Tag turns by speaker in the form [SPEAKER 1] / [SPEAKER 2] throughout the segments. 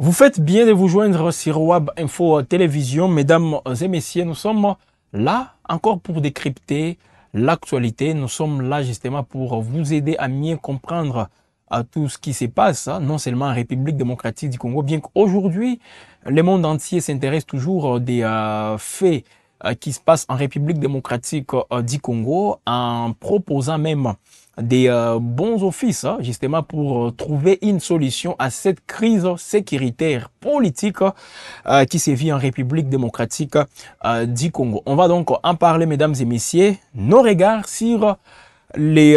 [SPEAKER 1] Vous faites bien de vous joindre sur Web Info Télévision. Mesdames et messieurs, nous sommes là encore pour décrypter l'actualité. Nous sommes là justement pour vous aider à mieux comprendre tout ce qui se passe, non seulement en République démocratique du Congo, bien qu'aujourd'hui, le monde entier s'intéresse toujours des faits qui se passent en République démocratique du Congo, en proposant même des bons offices, justement pour trouver une solution à cette crise sécuritaire politique qui sévit en République démocratique du Congo. On va donc en parler, mesdames et messieurs, nos regards sur les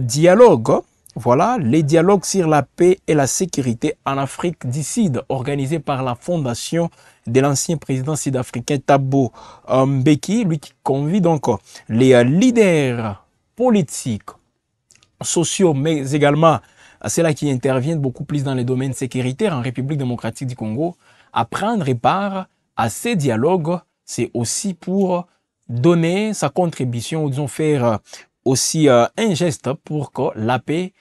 [SPEAKER 1] dialogues. Voilà, les dialogues sur la paix et la sécurité en Afrique du Sud, organisés par la fondation de l'ancien président sud-africain Thabo Mbeki, lui qui convie donc les leaders politiques, sociaux, mais également ceux-là qui interviennent beaucoup plus dans les domaines sécuritaires en République démocratique du Congo, à prendre part à ces dialogues. C'est aussi pour donner sa contribution, ou disons faire aussi un geste pour que la paix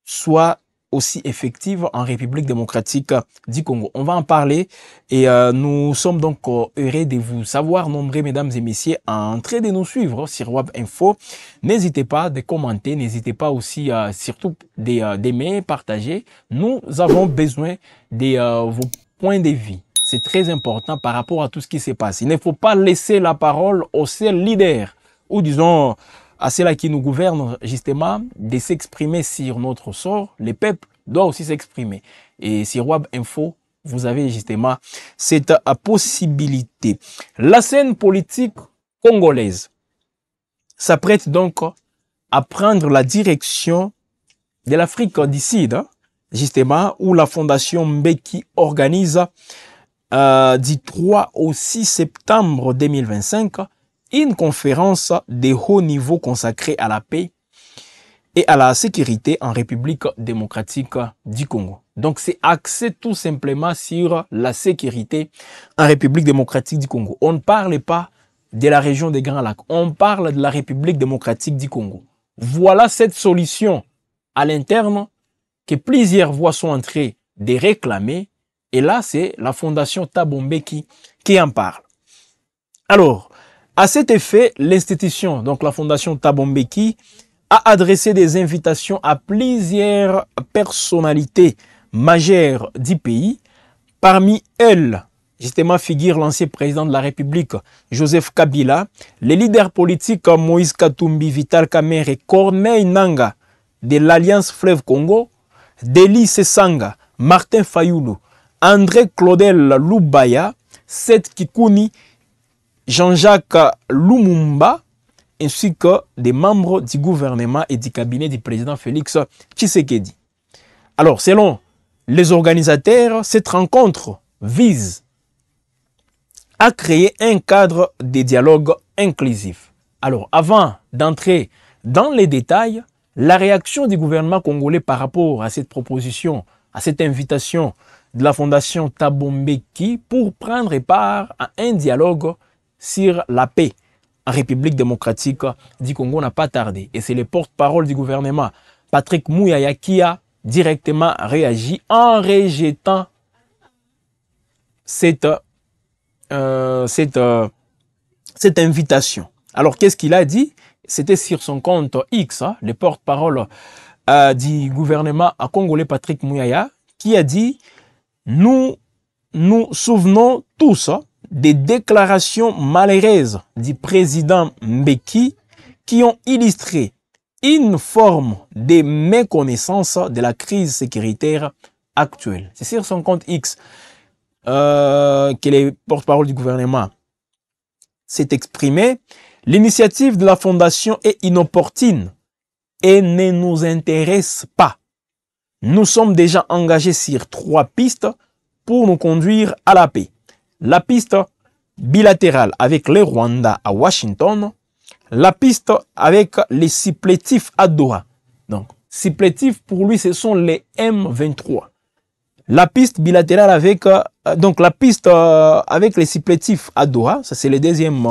[SPEAKER 1] soit aussi effective en République démocratique du Congo. On va en parler et nous sommes donc heureux de vous savoir nombreux, mesdames et messieurs, en train de nous suivre sur Web Info. N'hésitez pas de commenter, n'hésitez pas aussi surtout d'aimer, partager. Nous avons besoin de vos points de vue. C'est très important par rapport à tout ce qui se passe. Il ne faut pas laisser la parole aux seuls leaders ou disons à ceux-là qui nous gouvernent, justement, de s'exprimer sur notre sort. Le peuple doit aussi s'exprimer. Et sur Web Info, vous avez justement cette possibilité. La scène politique congolaise s'apprête donc à prendre la direction de l'Afrique du Sud, justement, où la Fondation Mbeki organise du 3 au 6 septembre 2025 une conférence de haut niveau consacrée à la paix et à la sécurité en République démocratique du Congo. Donc c'est axé tout simplement sur la sécurité en République démocratique du Congo. On ne parle pas de la région des Grands Lacs, on parle de la République démocratique du Congo. Voilà cette solution à l'interne que plusieurs voix sont en train de réclamer. Et là, c'est la Fondation Thabo Mbeki qui en parle. Alors, à cet effet, l'institution, donc la Fondation Thabo Mbeki, a adressé des invitations à plusieurs personnalités majeures du pays. Parmi elles, justement, figure l'ancien président de la République, Joseph Kabila, les leaders politiques Moïse Katumbi, Vital Kamerhe et Corneille Nangaa de l'Alliance Fleuve Congo, Deli Sesanga, Martin Fayulu, André Claudel Lubaya, Seth Kikuni, Jean-Jacques Lumumba, ainsi que des membres du gouvernement et du cabinet du président Félix Tshisekedi. Alors, selon les organisateurs, cette rencontre vise à créer un cadre de dialogue inclusif. Alors, avant d'entrer dans les détails, la réaction du gouvernement congolais par rapport à cette proposition, à cette invitation de la Fondation Thabo Mbeki pour prendre part à un dialogue sur la paix en République démocratique du Congo n'a pas tardé. Et c'est le porte-parole du gouvernement, Patrick Muyaya, qui a directement réagi en rejetant cette invitation. Alors, qu'est-ce qu'il a dit? C'était sur son compte X, le porte-parole du gouvernement congolais, Patrick Muyaya, qui a dit « Nous nous souvenons tous des déclarations malheureuses du président Mbeki qui ont illustré une forme de méconnaissance de la crise sécuritaire actuelle. » C'est sur son compte X que le porte-parole du gouvernement s'est exprimé. « L'initiative de la Fondation est inopportune et ne nous intéresse pas. Nous sommes déjà engagés sur 3 pistes pour nous conduire à la paix. La piste bilatérale avec le Rwanda à Washington, la piste avec les supplétifs à Doha. Donc, supplétifs pour lui, ce sont les M23. La piste bilatérale avec avec les supplétifs à Doha, ça c'est le deuxième,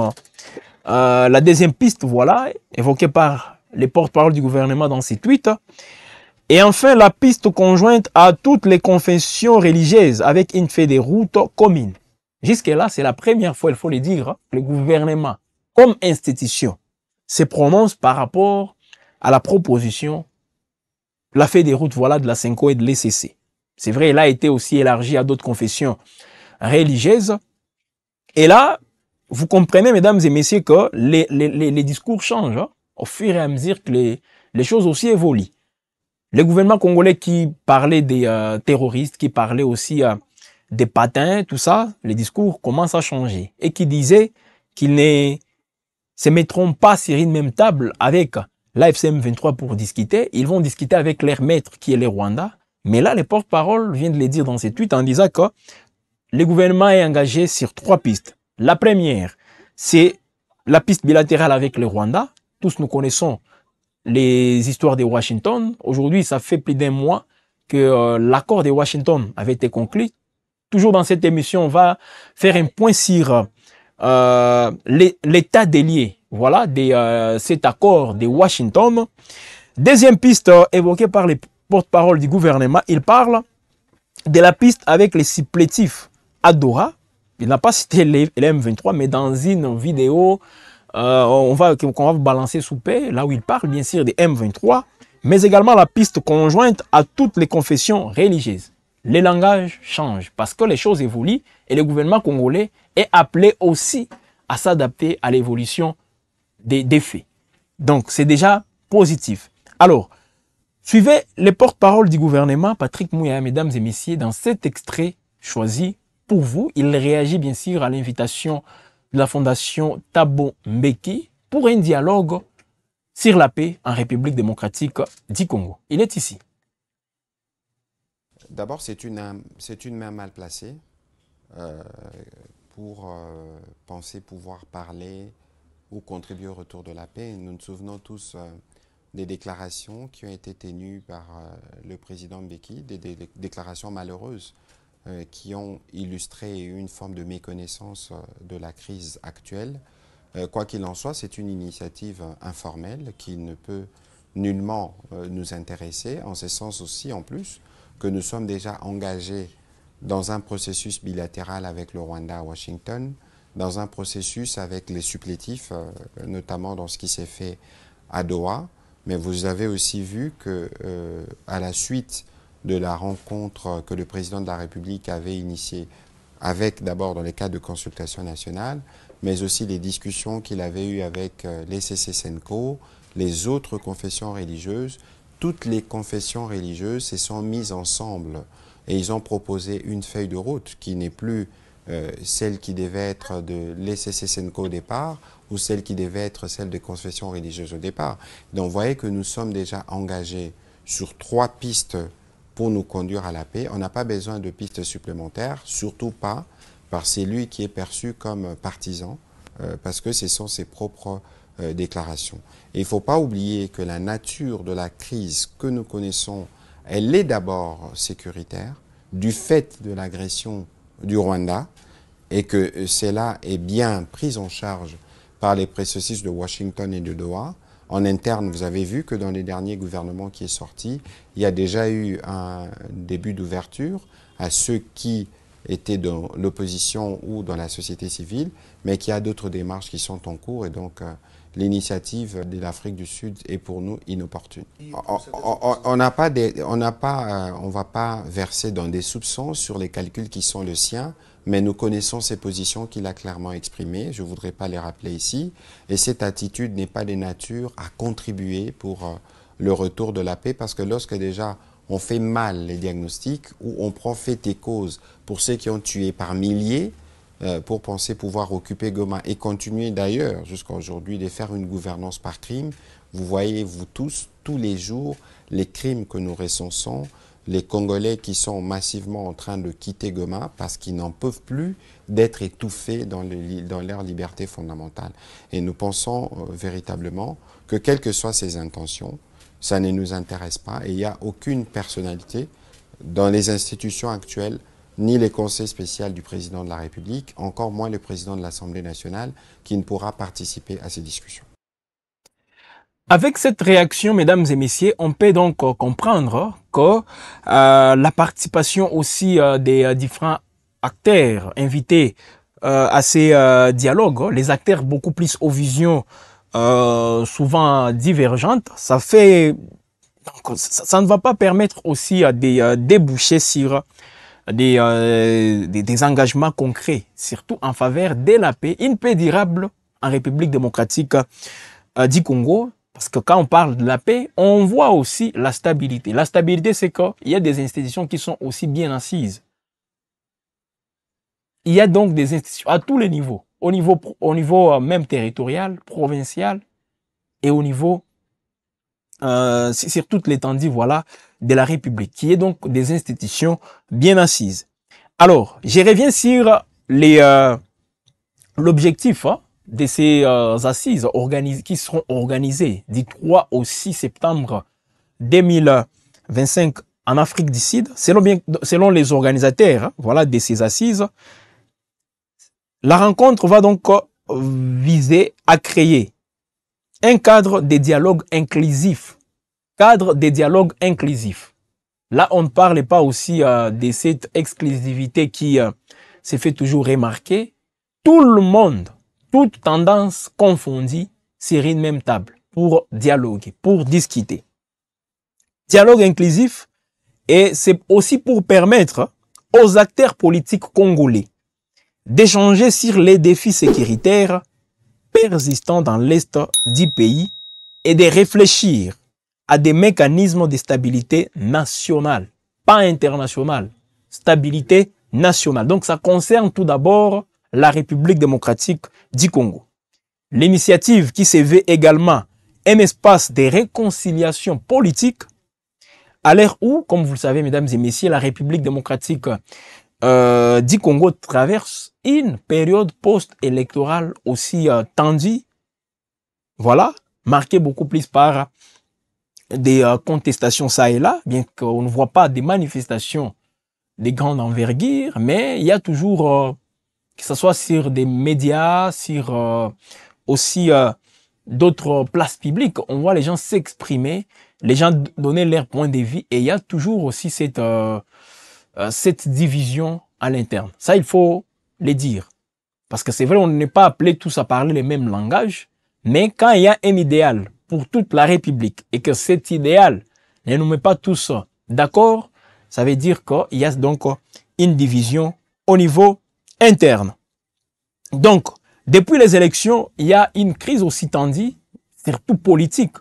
[SPEAKER 1] la deuxième piste, voilà, évoquée par les porte-parole du gouvernement dans ses tweets. Et enfin, la piste conjointe à toutes les confessions religieuses avec une feuille de route commune. Jusque-là, c'est la première fois, il faut le dire, que le gouvernement, comme institution, se prononce par rapport à la proposition, la feuille de route voilà, de la CENCO et de l'ECC. C'est vrai, elle a été aussi élargie à d'autres confessions religieuses. Et là, vous comprenez, mesdames et messieurs, que les discours changent hein, au fur et à mesure que les choses aussi évoluent. Le gouvernement congolais qui parlait des terroristes, qui parlait aussi des patins, tout ça, les discours commencent à changer. Et qui disait qu'ils ne se mettront pas sur une même table avec l'AFCM 23 pour discuter. Ils vont discuter avec leur maître qui est le Rwanda. Mais là, les porte-parole viennent de le dire dans ces tweets en disant que le gouvernement est engagé sur 3 pistes. La première, c'est la piste bilatérale avec le Rwanda. Tous nous connaissons les histoires de Washington. Aujourd'hui, ça fait plus d'1 mois que l'accord de Washington avait été conclu. Toujours dans cette émission, on va faire un point sur l'état des liés, voilà, de cet accord de Washington. Deuxième piste évoquée par les porte-parole du gouvernement, il parle de la piste avec les supplétifs à Doha. Il n'a pas cité les M23, mais dans une vidéo qu'on va vous balancer sous paix, là où il parle bien sûr des M23, mais également la piste conjointe à toutes les confessions religieuses. Les langages changent parce que les choses évoluent et le gouvernement congolais est appelé aussi à s'adapter à l'évolution des faits. Donc c'est déjà positif. Alors, suivez les porte-parole du gouvernement, Patrick Mouya, mesdames et messieurs, dans cet extrait choisi pour vous. Il réagit bien sûr à l'invitation de la fondation Thabo Mbeki pour un dialogue sur la paix en République démocratique du Congo. Il est ici.
[SPEAKER 2] D'abord, c'est une main mal placée pour penser pouvoir parler ou contribuer au retour de la paix. Nous nous souvenons tous des déclarations qui ont été tenues par le président Mbeki, des déclarations malheureuses qui ont illustré une forme de méconnaissance de la crise actuelle. Quoi qu'il en soit, c'est une initiative informelle qui ne peut nullement nous intéresser, en ce sens aussi, en plus, que nous sommes déjà engagés dans un processus bilatéral avec le Rwanda à Washington, dans un processus avec les supplétifs, notamment dans ce qui s'est fait à Doha. Mais vous avez aussi vu que, à la suite de la rencontre que le président de la République avait initiée, avec d'abord dans les cadres de consultation nationale, mais aussi les discussions qu'il avait eues avec les CC-CENCO, les autres confessions religieuses, toutes les confessions religieuses se sont mises ensemble et ils ont proposé une feuille de route qui n'est plus celle qui devait être de l'ECC-CENCO au départ ou celle qui devait être celle des confessions religieuses au départ. Donc vous voyez que nous sommes déjà engagés sur 3 pistes pour nous conduire à la paix. On n'a pas besoin de pistes supplémentaires, surtout pas par celui qui est perçu comme partisan, parce que ce sont ses propres déclarations. Et il ne faut pas oublier que la nature de la crise que nous connaissons, elle est d'abord sécuritaire, du fait de l'agression du Rwanda, et que cela est bien pris en charge par les processus de Washington et de Doha. En interne, vous avez vu que dans les derniers gouvernements qui est sorti, il y a déjà eu un début d'ouverture à ceux qui étaient dans l'opposition ou dans la société civile, mais qu'il y a d'autres démarches qui sont en cours et donc l'initiative de l'Afrique du Sud est pour nous inopportune. On ne va pas verser dans des soupçons sur les calculs qui sont le sien, mais nous connaissons ces positions qu'il a clairement exprimées. Je ne voudrais pas les rappeler ici. Et cette attitude n'est pas de nature à contribuer pour le retour de la paix, parce que lorsque déjà on fait mal les diagnostics ou on prend fait et cause pour ceux qui ont tué par milliers, pour penser pouvoir occuper Goma et continuer d'ailleurs jusqu'à aujourd'hui de faire une gouvernance par crime. Vous voyez, vous tous les jours, les crimes que nous recensons, les Congolais qui sont massivement en train de quitter Goma parce qu'ils n'en peuvent plus d'être étouffés dans leur liberté fondamentale. Et nous pensons véritablement que quelles que soient ses intentions, ça ne nous intéresse pas et il n'y a aucune personnalité dans les institutions actuelles, ni les conseils spéciaux du président de la République, encore moins le président de l'Assemblée nationale, qui ne pourra participer à ces discussions.
[SPEAKER 1] Avec cette réaction, mesdames et messieurs, on peut donc comprendre que la participation aussi des différents acteurs invités à ces dialogues, les acteurs beaucoup plus aux visions souvent divergentes, ça fait donc, ça ne va pas permettre aussi des débouchés sur des engagements concrets, surtout en faveur de la paix, une paix durable en République démocratique du Congo. Parce que quand on parle de la paix, on voit aussi la stabilité. La stabilité, c'est qu'il y a des institutions qui sont aussi bien assises. Il y a donc des institutions à tous les niveaux, au niveau même territorial, provincial et au niveau sur toute l'étendue voilà, de la République, qui est donc des institutions bien assises. Alors, je reviens sur l'objectif de ces assises qui seront organisées du 3 au 6 septembre 2025 en Afrique du Sud, selon les organisateurs voilà, de ces assises. La rencontre va donc viser à créer un cadre de dialogue inclusif. Cadre de dialogue inclusif. Là, on ne parle pas aussi de cette exclusivité qui se fait toujours remarquer. Tout le monde, toute tendance confondue sur une même table pour dialoguer, pour discuter. Dialogue inclusif, et c'est aussi pour permettre aux acteurs politiques congolais d'échanger sur les défis sécuritaires persistants dans l'est du pays et de réfléchir à des mécanismes de stabilité nationale, pas internationale, stabilité nationale. Donc ça concerne tout d'abord la République démocratique du Congo. L'initiative qui se veut également un espace de réconciliation politique à l'ère où, comme vous le savez, mesdames et messieurs, la République démocratique du Congo traverse une période post-électorale aussi tendue, voilà, marquée beaucoup plus par des contestations ça et là, bien qu'on ne voit pas des manifestations de grande envergure, mais il y a toujours, que ce soit sur des médias, sur aussi d'autres places publiques, on voit les gens s'exprimer, les gens donner leur point de vue, et il y a toujours aussi cette division à l'interne. Ça, il faut le dire. Parce que c'est vrai, on n'est pas appelés tous à parler le même langage, mais quand il y a un idéal pour toute la République et que cet idéal ne nous met pas tous d'accord, ça veut dire qu'il y a donc une division au niveau interne. Donc, depuis les élections, il y a une crise aussi tendue, surtout politique.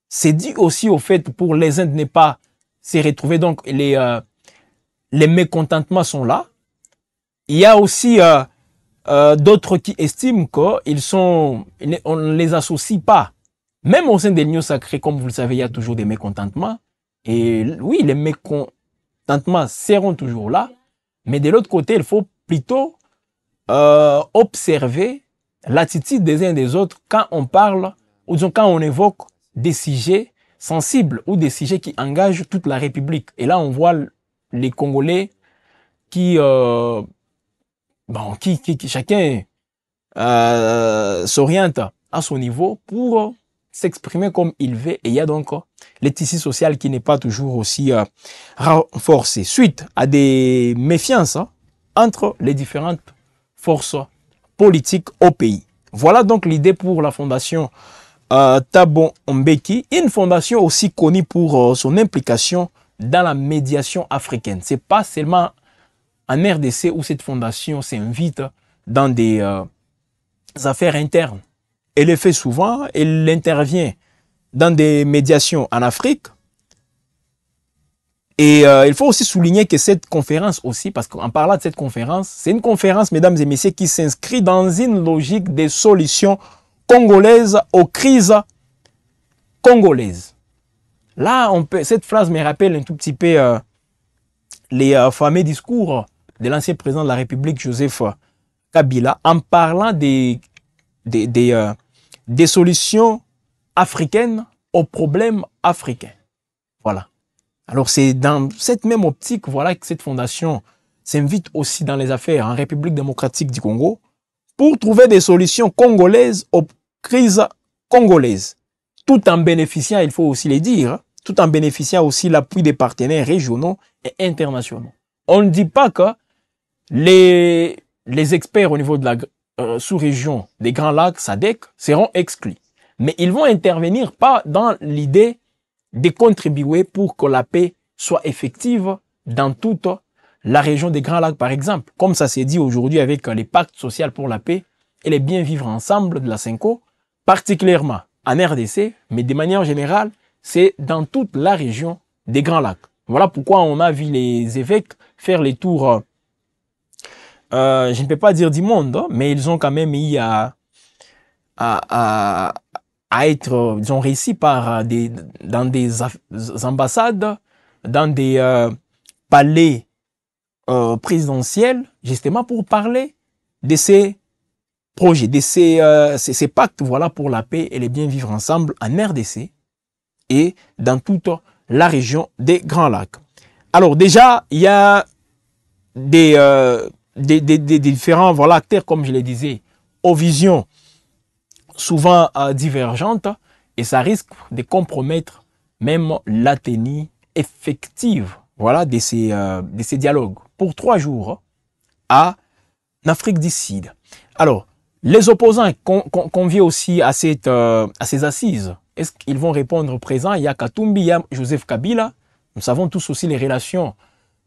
[SPEAKER 1] C'est dû aussi au fait pour les uns de ne pas se retrouver. Donc, les mécontentements sont là. Il y a aussi d'autres qui estiment qu'on ne les associe pas. Même au sein des lieux sacrés, comme vous le savez, il y a toujours des mécontentements. Et oui, les mécontentements seront toujours là. Mais de l'autre côté, il faut plutôt observer l'attitude des uns et des autres quand on parle, ou disons quand on évoque des sujets sensibles ou des sujets qui engagent toute la République. Et là, on voit les Congolais qui chacun s'oriente à son niveau pour s'exprimer comme il veut. Et il y a donc le tissu social qui n'est pas toujours aussi renforcé. Suite à des méfiances entre les différentes forces politiques au pays. Voilà donc l'idée pour la fondation Thabo Mbeki, une fondation aussi connue pour son implication dans la médiation africaine. Ce n'est pas seulement en RDC où cette fondation s'invite dans des affaires internes. Elle le fait souvent, elle intervient dans des médiations en Afrique. Et il faut aussi souligner que cette conférence aussi, parce qu'en parlant de cette conférence, c'est une conférence, mesdames et messieurs, qui s'inscrit dans une logique de solutions congolaises aux crises congolaises. Là, cette phrase me rappelle un tout petit peu les fameux discours de l'ancien président de la République, Joseph Kabila, en parlant des solutions africaines aux problèmes africains. Voilà. Alors, c'est dans cette même optique voilà, que cette fondation s'invite aussi dans les affaires en République démocratique du Congo pour trouver des solutions congolaises aux crises congolaises. tout en bénéficiant, il faut aussi le dire, tout en bénéficiant aussi l'appui des partenaires régionaux et internationaux. On ne dit pas que les experts au niveau de la sous-région des Grands Lacs, SADC, seront exclus. Mais ils vont intervenir pas dans l'idée de contribuer pour que la paix soit effective dans toute la région des Grands Lacs, par exemple. Comme ça s'est dit aujourd'hui avec les pactes sociaux pour la paix et les bien vivre ensemble de la CENCO, particulièrement en RDC, mais de manière générale, c'est dans toute la région des Grands Lacs. Voilà pourquoi on a vu les évêques faire les tours, je ne peux pas dire du monde, hein, mais ils ont quand même eu à être, ils ont réussi dans des ambassades, dans des palais présidentiels, justement pour parler de ces projets, de ces pactes, voilà, pour la paix et les bien vivre ensemble en RDC et dans toute la région des Grands Lacs. Alors déjà, il y a des différents, voilà, acteurs, comme je le disais, aux visions souvent divergentes, et ça risque de compromettre même la tenue effective, voilà, de ces dialogues pour 3 jours en Afrique du Sud. Alors, les opposants conviés aussi à ces assises, est-ce qu'ils vont répondre présent? Il y a Katumbi, il y a Joseph Kabila. Nous savons tous aussi les relations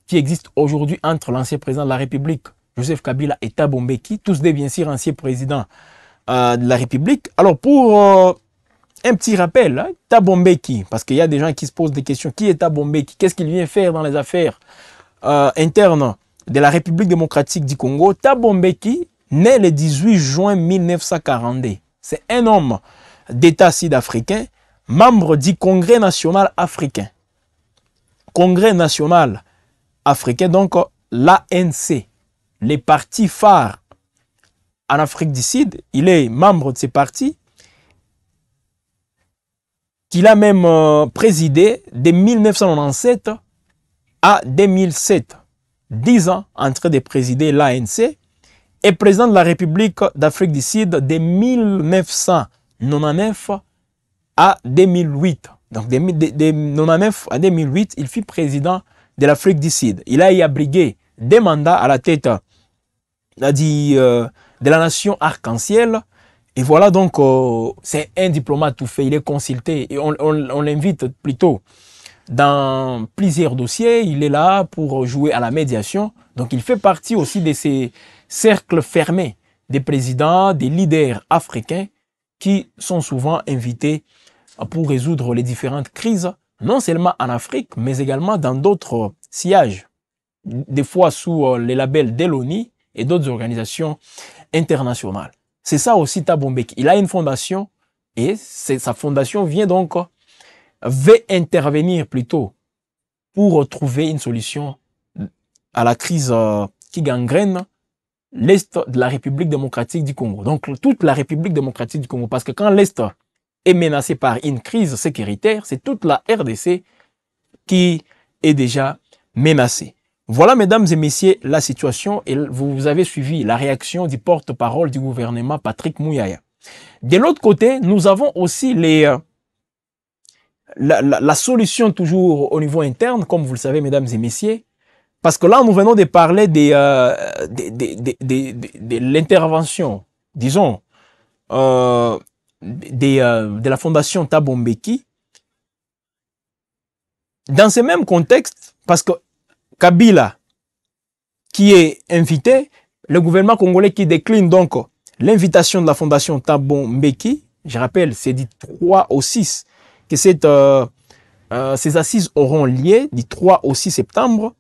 [SPEAKER 1] qui existent aujourd'hui entre l'ancien président de la République, Joseph Kabila, et Thabo Mbeki, tous des bien sûr anciens présidents de la République. Alors pour un petit rappel, hein, Thabo Mbeki, parce qu'il y a des gens qui se posent des questions, qui est Thabo Mbeki? Qu'est-ce qu'il vient faire dans les affaires internes de la République démocratique du Congo? Thabo Mbeki, né le 18 juin 1942. C'est un homme d'État sud-africain, membre du Congrès national africain. Congrès national africain, donc l'ANC, les partis phares en Afrique du Sud. Il est membre de ces partis qu'il a même présidé de 1997 à 2007. 10 ans en train de présider l'ANC, et président de la République d'Afrique du Sud de 1999 à 2008. Donc de 1999 à 2008, il fut président de l'Afrique du Sud. Il a y abrigué des mandats à la tête de la nation arc-en-ciel. Et voilà, donc c'est un diplomate tout fait. Il est consulté et on l'invite plutôt dans plusieurs dossiers. Il est là pour jouer à la médiation. Donc il fait partie aussi de ces cercles fermés des présidents, des leaders africains qui sont souvent invités pour résoudre les différentes crises, non seulement en Afrique, mais également dans d'autres sièges, des fois sous les labels de l'ONU et d'autres organisations internationales. C'est ça aussi Thabo Mbeki. Il a une fondation et sa fondation veut intervenir plutôt pour trouver une solution à la crise qui gangrène l'Est de la République démocratique du Congo. Donc toute la République démocratique du Congo, parce que quand l'Est est menacé par une crise sécuritaire, c'est toute la RDC qui est déjà menacée. Voilà, mesdames et messieurs, la situation, et vous avez suivi la réaction du porte-parole du gouvernement, Patrick Muyaya. De l'autre côté, nous avons aussi la solution toujours au niveau interne, comme vous le savez, mesdames et messieurs, parce que là, nous venons de parler de l'intervention, disons, de la fondation Thabo Mbeki. Dans ce même contexte, parce que Kabila, qui est invité, le gouvernement congolais qui décline donc l'invitation de la fondation Thabo Mbeki, je rappelle, c'est du 3 au 6 que ces assises auront lieu, du 3 au 6 septembre.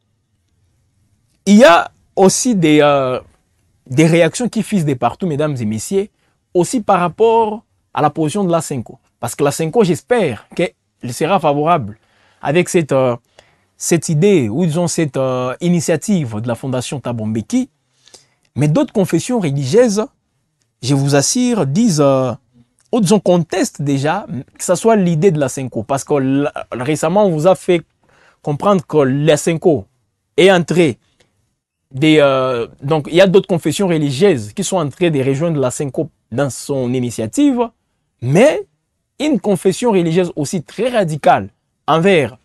[SPEAKER 1] Il y a aussi des réactions qui fusent de partout, mesdames et messieurs, aussi par rapport à la position de la CENCO. Parce que la CENCO, j'espère qu'elle sera favorable avec cette idée, ou disons cette initiative de la fondation Thabo Mbeki. Mais d'autres confessions religieuses, je vous assure, disent, ou disons contestent déjà que ce soit l'idée de la CENCO. Parce que récemment, on vous a fait comprendre que la CENCO est entrée donc il y a d'autres confessions religieuses qui sont en train de rejoindre la CENCO dans son initiative, mais une confession religieuse aussi très radicale envers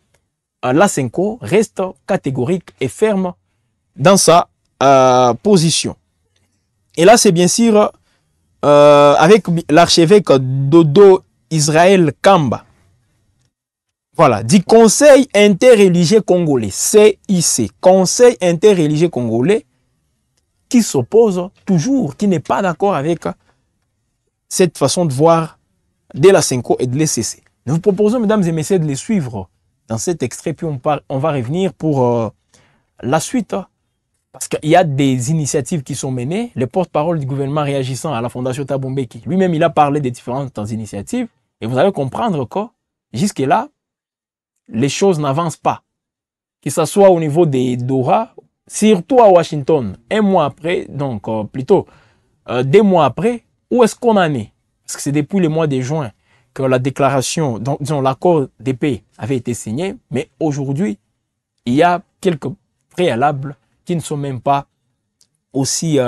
[SPEAKER 1] la Senko reste catégorique et ferme dans sa position. Et là, c'est bien sûr avec l'archevêque Dodo Israël Kamba. Voilà, dit Conseil interreligieux congolais, CIC, Conseil interreligieux congolais, qui s'oppose toujours, qui n'est pas d'accord avec cette façon de voir de la Senko et de l'ECC. Nous vous proposons, mesdames et messieurs, de les suivre dans cet extrait, puis on va revenir pour la suite, parce qu'il y a des initiatives qui sont menées. Le porte-parole du gouvernement réagissant à la Fondation Thabo Mbeki, lui-même, il a parlé des différentes initiatives, et vous allez comprendre que jusque-là, les choses n'avancent pas. Que ce soit au niveau des Doha, surtout à Washington, un mois après, donc plutôt 2 mois après, où est-ce qu'on en est? Parce que c'est depuis le mois de juin que la déclaration, donc disons l'accord de paix avait été signé, mais aujourd'hui, il y a quelques préalables qui ne sont même pas aussi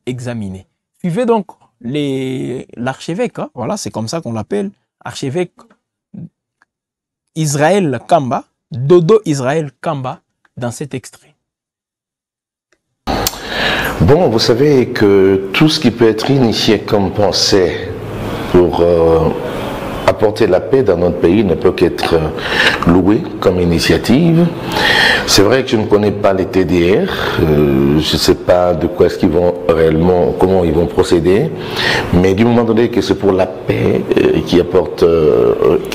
[SPEAKER 1] examinés. Suivez donc l'archevêque, hein, voilà, c'est comme ça qu'on l'appelle, archevêque Israël Kamba, Dodo Israël Kamba, dans cet extrait.
[SPEAKER 3] Bon, vous savez que tout ce qui peut être initié comme pensée pour apporter la paix dans notre pays ne peut qu'être loué comme initiative. C'est vrai que je ne connais pas les TDR, je ne sais pas de quoi est-ce qu'ils vont réellement, comment ils vont procéder, mais du moment donné que c'est pour la paix qui apporte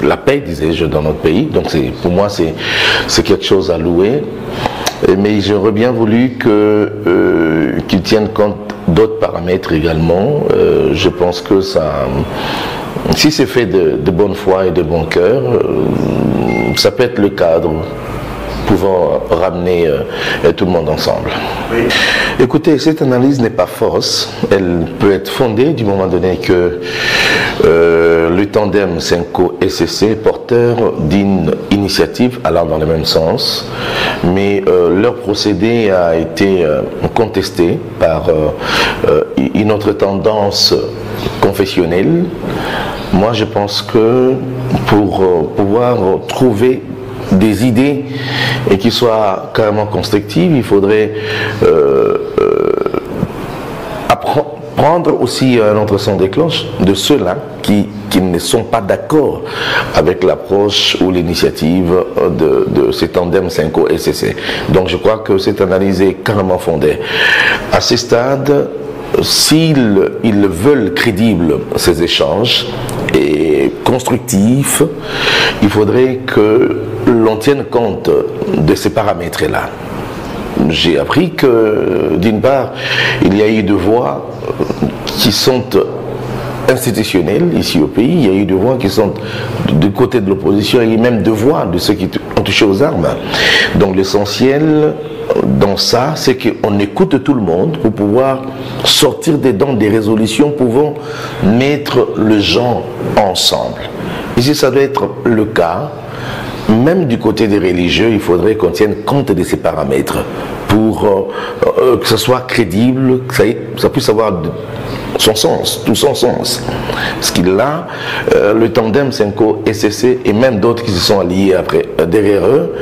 [SPEAKER 3] la paix, disais-je, dans notre pays, donc pour moi c'est quelque chose à louer. Mais j'aurais bien voulu qu'ils tiennent compte d'autres paramètres également. Je pense que ça, si c'est fait de bonne foi et de bon cœur, ça peut être le cadre pouvant ramener tout le monde ensemble. Oui. Écoutez, cette analyse n'est pas fausse, elle peut être fondée du moment donné que le tandem Senko-SCC est porteur d'une initiative allant dans le même sens, mais leur procédé a été contesté par une autre tendance confessionnelle. Moi, je pense que pour pouvoir trouver des idées et qui soient carrément constructives, il faudrait prendre aussi un autre son des cloches de ceux-là qui ne sont pas d'accord avec l'approche ou l'initiative de ces tandems Senko-SCC. Donc je crois que cette analyse est carrément fondée. À ce stade, s'ils veulent crédibles ces échanges et constructifs, il faudrait que l'on tienne compte de ces paramètres-là. J'ai appris que, d'une part, il y a eu des voix qui sont institutionnelles ici au pays, il y a eu des voix qui sont du côté de l'opposition et même des voix de ceux qui ont touché aux armes. Donc l'essentiel dans ça, c'est qu'on écoute tout le monde pour pouvoir sortir dedans des résolutions pouvant mettre les gens ensemble. Ici, ça doit être le cas. Même du côté des religieux, il faudrait qu'on tienne compte de ces paramètres pour que ce soit crédible, que ça puisse avoir son sens, tout son sens. Parce qu'il a le tandem Senko-SCC et même d'autres qui se sont alliés après, derrière eux,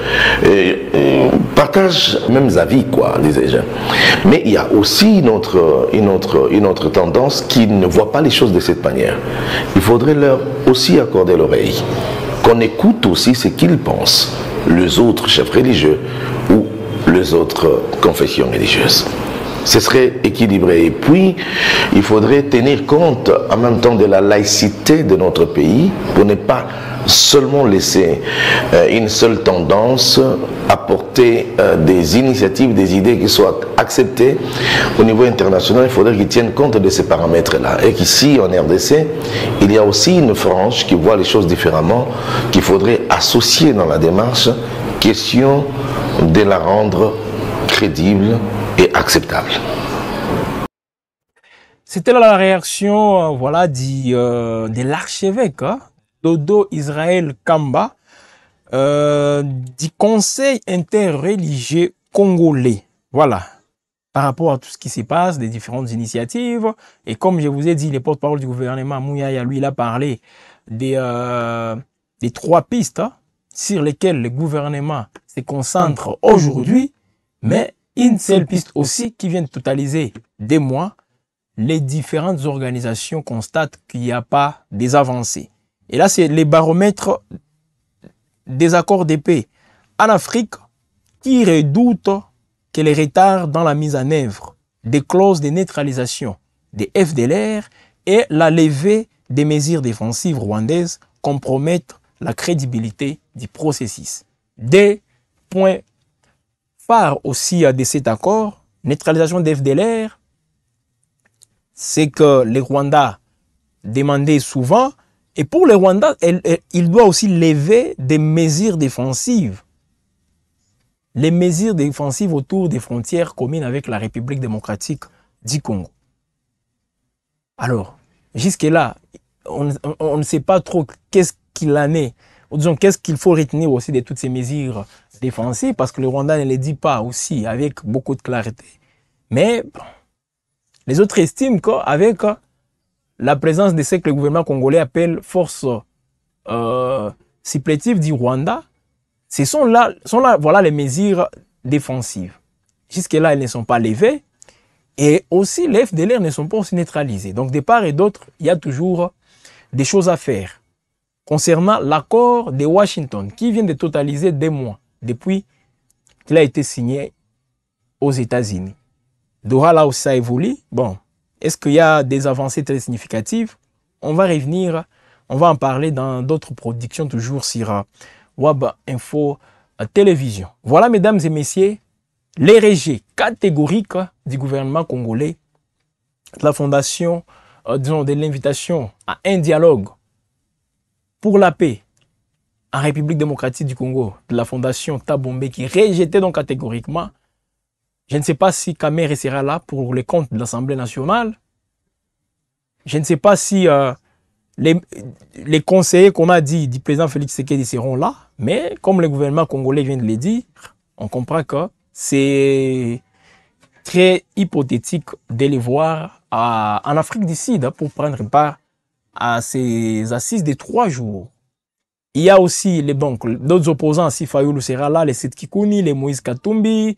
[SPEAKER 3] partagent les mêmes avis, quoi, disais-je. Mais il y a aussi une autre tendance qui ne voit pas les choses de cette manière. Il faudrait leur aussi accorder l'oreille. Qu'on écoute aussi ce qu'ils pensent, les autres chefs religieux ou les autres confessions religieuses. Ce serait équilibré. Et puis, il faudrait tenir compte en même temps de la laïcité de notre pays pour ne pas seulement laisser une seule tendance apporter des initiatives, des idées qui soient acceptées au niveau international. Il faudrait qu'ils tiennent compte de ces paramètres-là. Et qu'ici, en RDC, il y a aussi une frange qui voit les choses différemment, qu'il faudrait associer dans la démarche, question de la rendre crédible et acceptable.
[SPEAKER 1] C'était là la réaction voilà, de l'archevêque hein, Dodo Israël Kamba du Conseil interreligieux congolais. Voilà, par rapport à tout ce qui se passe, des différentes initiatives. Et comme je vous ai dit, le porte-parole du gouvernement, Mouyaya, lui, il a parlé des 3 pistes sur lesquelles le gouvernement se concentre aujourd'hui, mais une seule piste aussi qui vient de totaliser des mois. Les différentes organisations constatent qu'il n'y a pas des avancées. Et là, c'est les baromètres des accords de paix en Afrique qui redoutent que les retards dans la mise en œuvre des clauses de neutralisation des FDLR et la levée des mesures défensives rwandaises compromettent la crédibilité du processus. Des points phares aussi de cet accord, neutralisation des FDLR, c'est que les Rwandais demandaient souvent, et pour les Rwandais, il doit aussi lever des mesures défensives. Les mesures défensives autour des frontières communes avec la République démocratique du Congo. Alors, jusque-là, on ne sait pas trop qu'est-ce qu'il en est, ou disons qu'est-ce qu'il faut retenir aussi de toutes ces mesures défensives, parce que le Rwanda ne les dit pas aussi avec beaucoup de clarté. Mais bon, les autres estiment qu'avec la présence de ce que le gouvernement congolais appelle force supplétive du Rwanda, ce sont là, voilà les mesures défensives. Jusque-là, elles ne sont pas levées. Et aussi, les FDLR ne sont pas aussi neutralisés. Donc, de part et d'autre, il y a toujours des choses à faire. Concernant l'accord de Washington, qui vient de totaliser des mois depuis qu'il a été signé aux États-Unis. Doha, là où ça évolue, bon, est-ce qu'il y a des avancées très significatives? On va revenir, on va en parler dans d'autres productions, toujours sur WAB Info Télévision. Voilà, mesdames et messieurs, les rejets catégoriques du gouvernement congolais, de la fondation, disons, de l'invitation à un dialogue pour la paix en République démocratique du Congo, de la fondation Thabo Mbeki, rejetait donc catégoriquement. Je ne sais pas si Kamerhe sera là pour les comptes de l'Assemblée nationale. Je ne sais pas si les conseillers qu'on a dit du président Félix Tshisekedi seront là. Mais comme le gouvernement congolais vient de le dire, on comprend que c'est très hypothétique de les voir en Afrique du Sud pour prendre part à ces assises de 3 jours. Il y a aussi d'autres opposants, si Fayoulou sera là, les Seth Kikouni, les Moïse Katumbi,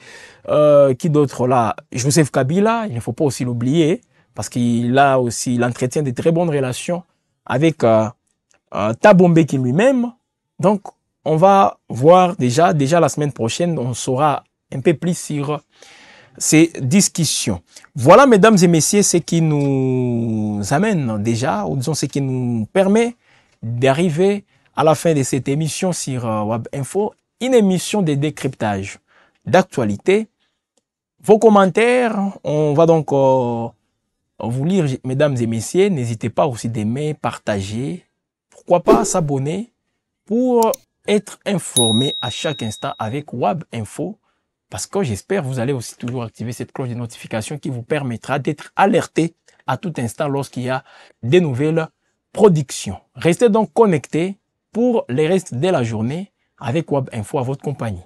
[SPEAKER 1] qui d'autres là, Joseph Kabila, il ne faut pas aussi l'oublier, parce qu'il a aussi, il entretient de très bonnes relations avec Thabo Mbeki lui-même. Donc, on va voir déjà la semaine prochaine, on saura un peu plus sur ces discussions. Voilà, mesdames et messieurs, ce qui nous amène déjà, ou disons ce qui nous permet d'arriver à la fin de cette émission sur WAB Info, une émission de décryptage d'actualité. Vos commentaires, on va donc vous lire, mesdames et messieurs. N'hésitez pas aussi d'aimer, partager, pourquoi pas s'abonner pour être informé à chaque instant avec WAB Info. Parce que j'espère que vous allez aussi toujours activer cette cloche de notification qui vous permettra d'être alerté à tout instant lorsqu'il y a des nouvelles productions. Restez donc connectés pour le reste de la journée avec WAB Info à votre compagnie.